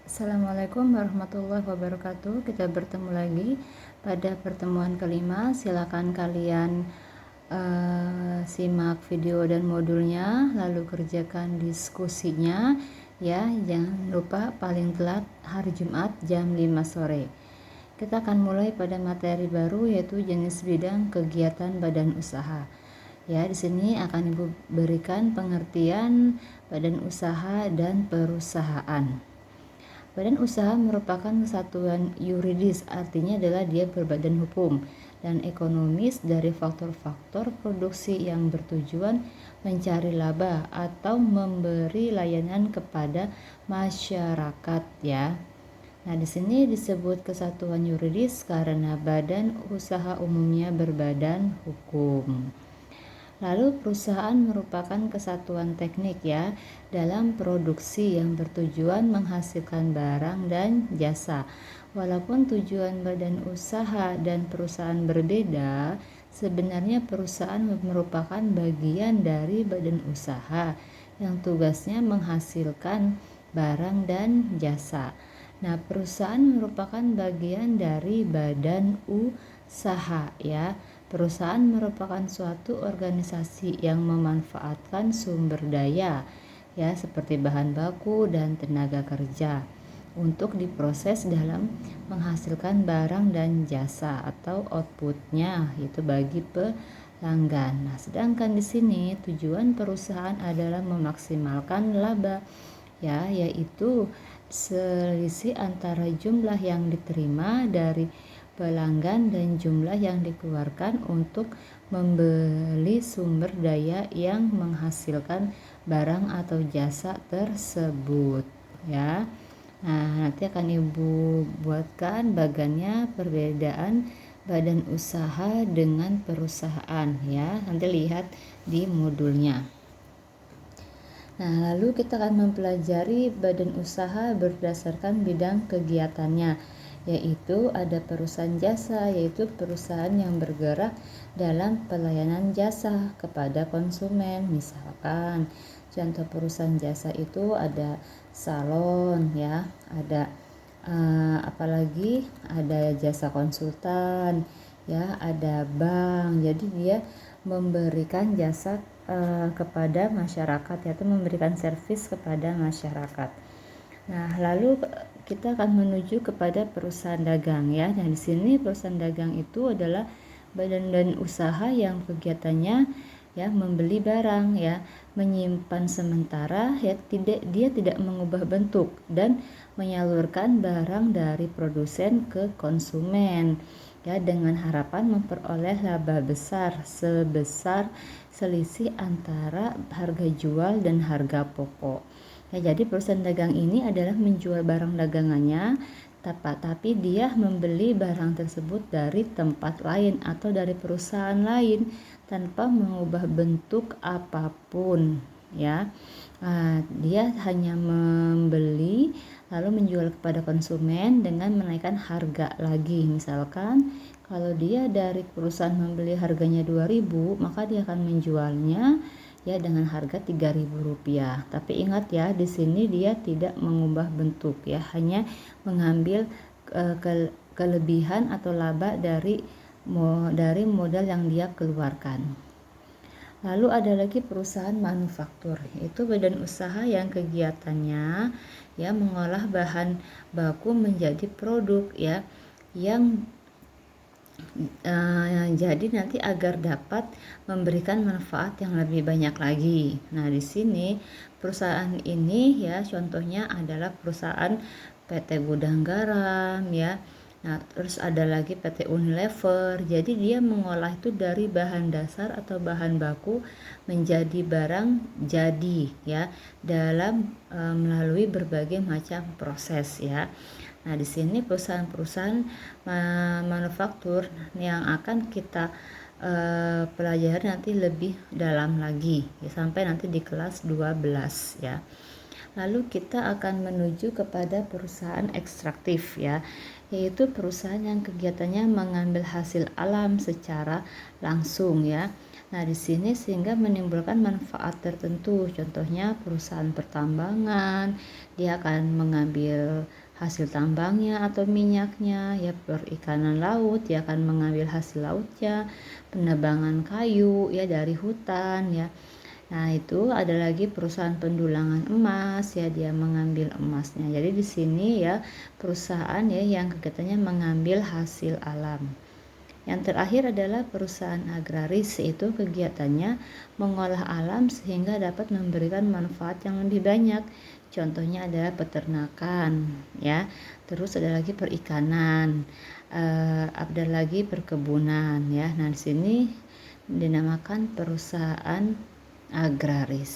Assalamualaikum warahmatullahi wabarakatuh. Kita bertemu lagi pada pertemuan kelima. Silakan kalian simak video dan modulnya, lalu kerjakan diskusinya ya. Jangan lupa paling telat hari Jumat jam 5 sore. Kita akan mulai pada materi baru, yaitu jenis bidang kegiatan badan usaha. Ya, di sini akan Ibu berikan pengertian badan usaha dan perusahaan. Badan usaha merupakan kesatuan yuridis, artinya adalah dia berbadan hukum dan ekonomis dari faktor-faktor produksi yang bertujuan mencari laba atau memberi layanan kepada masyarakat ya. Nah, di sini disebut kesatuan yuridis karena badan usaha umumnya berbadan hukum. Lalu perusahaan merupakan kesatuan teknik ya dalam produksi yang bertujuan menghasilkan barang dan jasa. Walaupun tujuan badan usaha dan perusahaan berbeda, sebenarnya perusahaan merupakan bagian dari badan usaha yang tugasnya menghasilkan barang dan jasa. Nah, perusahaan merupakan bagian dari badan usaha ya. Perusahaan merupakan suatu organisasi yang memanfaatkan sumber daya ya seperti bahan baku dan tenaga kerja untuk diproses dalam menghasilkan barang dan jasa atau outputnya itu bagi pelanggan. Nah, sedangkan di sini tujuan perusahaan adalah memaksimalkan laba ya, yaitu selisih antara jumlah yang diterima dari pelanggan dan jumlah yang dikeluarkan untuk membeli sumber daya yang menghasilkan barang atau jasa tersebut ya. Nah, nanti akan Ibu buatkan bagannya perbedaan badan usaha dengan perusahaan ya. Nanti lihat di modulnya. Nah, lalu kita akan mempelajari badan usaha berdasarkan bidang kegiatannya, yaitu ada perusahaan jasa, yaitu perusahaan yang bergerak dalam pelayanan jasa kepada konsumen. Misalkan contoh perusahaan jasa itu ada salon ya, ada apalagi ada jasa konsultan ya, ada bank. Jadi dia memberikan jasa kepada masyarakat, yaitu memberikan servis kepada masyarakat. Nah, lalu kita akan menuju kepada perusahaan dagang ya. Nah, di sini perusahaan dagang itu adalah badan usaha yang kegiatannya ya membeli barang ya, menyimpan sementara ya, dia tidak mengubah bentuk dan menyalurkan barang dari produsen ke konsumen ya, dengan harapan memperoleh laba besar sebesar selisih antara harga jual dan harga pokok. Ya, jadi perusahaan dagang ini adalah menjual barang dagangannya, tapi dia membeli barang tersebut dari tempat lain atau dari perusahaan lain tanpa mengubah bentuk apapun ya. Dia hanya membeli lalu menjual kepada konsumen dengan menaikkan harga lagi. Misalkan kalau dia dari perusahaan membeli harganya 2.000, maka dia akan menjualnya ya dengan harga Rp3.000. Tapi ingat ya, di sini dia tidak mengubah bentuk ya, hanya mengambil kelebihan atau laba dari modal yang dia keluarkan. Lalu ada lagi perusahaan manufaktur, itu badan usaha yang kegiatannya ya mengolah bahan baku menjadi produk ya, yang jadi nanti agar dapat memberikan manfaat yang lebih banyak lagi. Nah, di sini perusahaan ini ya contohnya adalah perusahaan PT Gudang Garam ya. Nah, terus ada lagi PT Unilever. Jadi dia mengolah itu dari bahan dasar atau bahan baku menjadi barang jadi ya, dalam melalui berbagai macam proses ya. Nah, di sini perusahaan-perusahaan manufaktur yang akan kita pelajari nanti lebih dalam lagi ya, sampai nanti di kelas 12 ya. Lalu kita akan menuju kepada perusahaan ekstraktif ya, yaitu perusahaan yang kegiatannya mengambil hasil alam secara langsung ya. Nah, di sini sehingga menimbulkan manfaat tertentu. Contohnya perusahaan pertambangan, dia akan mengambil hasil tambangnya atau minyaknya, ya perikanan laut, dia akan mengambil hasil lautnya, penebangan kayu ya dari hutan ya. Nah, itu ada lagi perusahaan pendulangan emas ya, dia mengambil emasnya. Jadi di sini ya perusahaan ya yang kegiatannya mengambil hasil alam. Yang terakhir adalah perusahaan agraris, yaitu kegiatannya mengolah alam sehingga dapat memberikan manfaat yang lebih banyak. Contohnya adalah peternakan ya. Terus ada lagi perikanan, ada lagi perkebunan ya. Nah, di sini dinamakan perusahaan agraris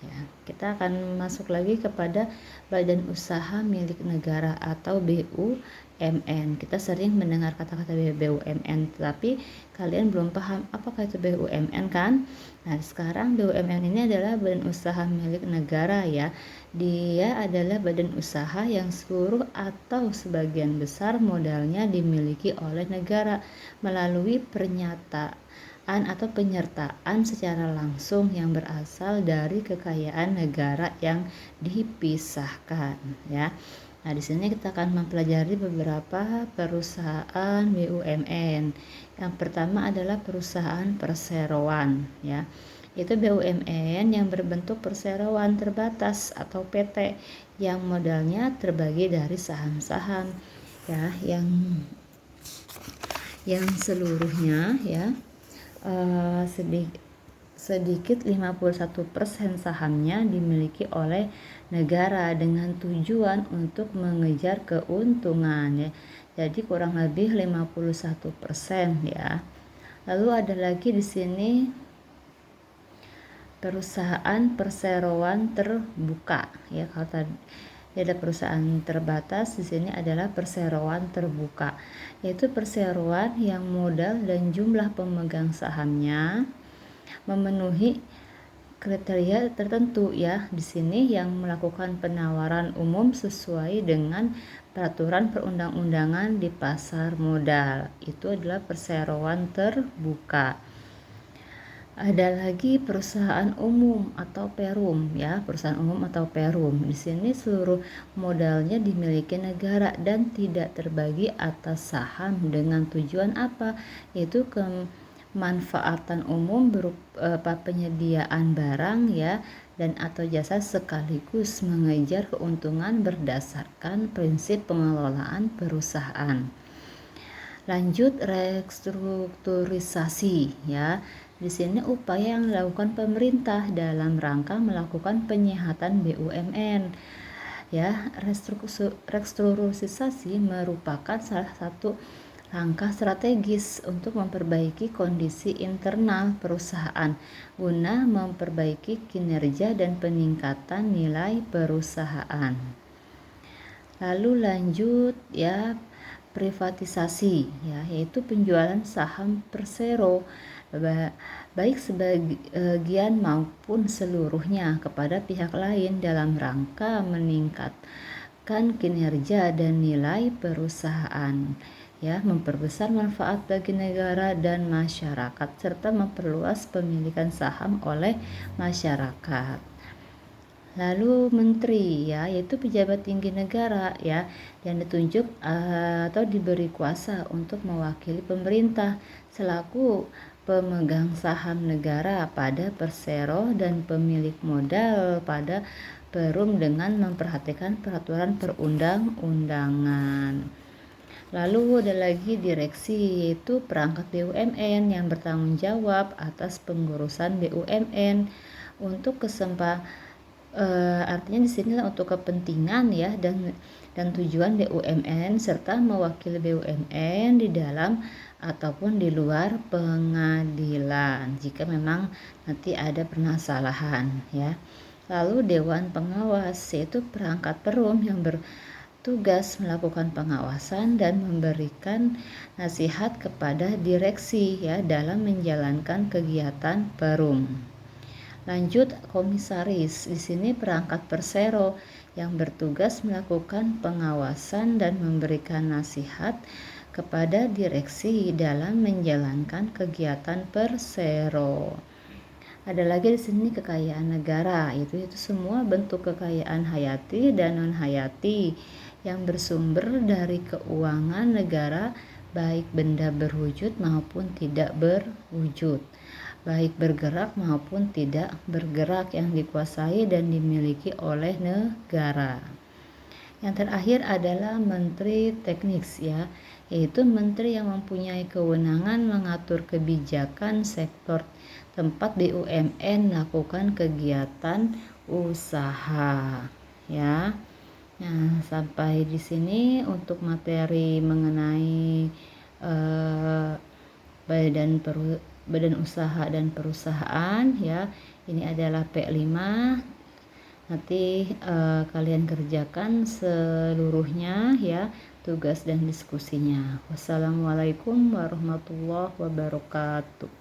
ya. Kita akan masuk lagi kepada badan usaha milik negara atau BUMN. Kita sering mendengar kata-kata BUMN, tapi kalian belum paham apakah itu BUMN kan? Nah, sekarang BUMN ini adalah badan usaha milik negara ya. Dia adalah badan usaha yang seluruh atau sebagian besar modalnya dimiliki oleh negara melalui pernyataan atau penyertaan secara langsung yang berasal dari kekayaan negara yang dipisahkan ya. Nah, di sini kita akan mempelajari beberapa perusahaan BUMN. Yang pertama adalah perusahaan perseroan ya. Itu BUMN yang berbentuk perseroan terbatas atau PT yang modalnya terbagi dari saham-saham ya yang seluruhnya ya sedikit 51% sahamnya dimiliki oleh negara dengan tujuan untuk mengejar keuntungan ya. Jadi kurang lebih 51% ya. Lalu ada lagi di sini perusahaan perseroan terbuka ya. Kalau tadi ada perusahaan terbatas, di sini adalah perseroan terbuka, yaitu perseroan yang modal dan jumlah pemegang sahamnya memenuhi kriteria tertentu ya. Di sini yang melakukan penawaran umum sesuai dengan peraturan perundang-undangan di pasar modal. Itu adalah perseroan terbuka. Ada lagi perusahaan umum atau perum ya, perusahaan umum atau perum. Di sini seluruh modalnya dimiliki negara dan tidak terbagi atas saham dengan tujuan apa? Yaitu kemanfaatan umum berupa penyediaan barang ya dan atau jasa sekaligus mengejar keuntungan berdasarkan prinsip pengelolaan perusahaan. Lanjut restrukturisasi ya. Di sini upaya yang dilakukan pemerintah dalam rangka melakukan penyehatan BUMN. Ya, restrukturisasi merupakan salah satu langkah strategis untuk memperbaiki kondisi internal perusahaan guna memperbaiki kinerja dan peningkatan nilai perusahaan. Lalu lanjut ya, privatisasi ya, yaitu penjualan saham Persero baik sebagian maupun seluruhnya kepada pihak lain dalam rangka meningkatkan kinerja dan nilai perusahaan ya, memperbesar manfaat bagi negara dan masyarakat serta memperluas pemilikan saham oleh masyarakat. Lalu menteri ya, yaitu pejabat tinggi negara ya yang ditunjuk atau diberi kuasa untuk mewakili pemerintah selaku pemegang saham negara pada Persero dan pemilik modal pada Perum dengan memperhatikan peraturan perundang-undangan. Lalu ada lagi direksi, yaitu perangkat BUMN yang bertanggung jawab atas pengurusan BUMN untuk artinya di sini untuk kepentingan ya dan tujuan BUMN serta mewakili BUMN di dalam ataupun di luar pengadilan jika memang nanti ada permasalahan ya. Lalu Dewan Pengawas, yaitu perangkat Perum yang bertugas melakukan pengawasan dan memberikan nasihat kepada direksi ya dalam menjalankan kegiatan Perum. Lanjut komisaris, di sini perangkat Persero yang bertugas melakukan pengawasan dan memberikan nasihat kepada direksi dalam menjalankan kegiatan persero. Ada lagi di sini kekayaan negara, itu semua bentuk kekayaan hayati dan non hayati yang bersumber dari keuangan negara, baik benda berwujud maupun tidak berwujud, baik bergerak maupun tidak bergerak, yang dikuasai dan dimiliki oleh negara. Yang terakhir adalah Menteri Teknis, ya, yaitu menteri yang mempunyai kewenangan mengatur kebijakan sektor tempat BUMN melakukan kegiatan usaha, ya. Nah, sampai di sini untuk materi mengenai badan usaha dan perusahaan, ya. Ini adalah P5. Nanti kalian kerjakan seluruhnya, ya, tugas dan diskusinya. Wassalamualaikum warahmatullahi wabarakatuh.